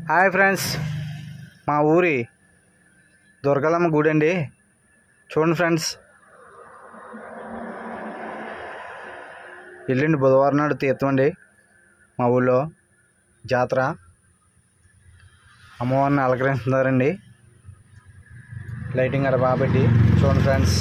Hi friends, మా ఊరి దుర్గలమ్మ గుడి అండి. చూడండి ఫ్రెండ్స్, ఎల్లుండి బుధవారం నాడు తీర్థం అండి. మా ఊళ్ళో జాతర, అమ్మవారిని అలంకరిస్తున్నారండి. లైటింగ్ అక్కడ బాగా పెట్టి చూడండి ఫ్రెండ్స్.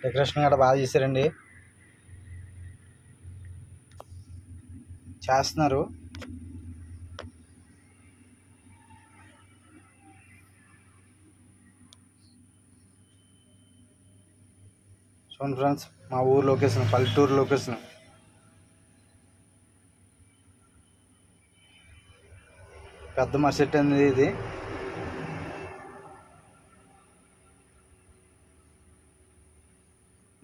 డెకరేషన్ కూడా బాగా చేశారండి, చేస్తున్నారు. చూడండి ఫ్రెండ్స్, మా ఊరు లొకేషన్, పల్లెటూరు లొకేషన్. పెద్ద మసెట్ అనేది ఇది.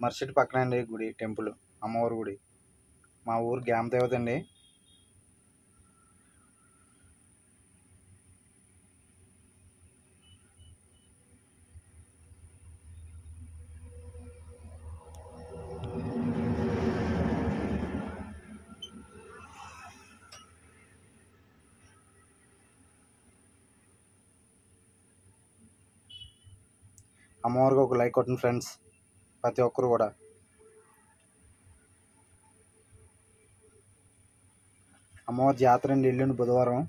మర్సిటీ పక్కన అండి గుడి, టెంపుల్, అమ్మవారి గుడి. మా ఊరు గ్రామ దేవత అండి. అమ్మవారికి ఒక లైక్ కొట్టండి ఫ్రెండ్స్, ప్రతి ఒక్కరు కూడా. అమ్మవారి జాతర అండి, ఎల్లుండి బుధవారం.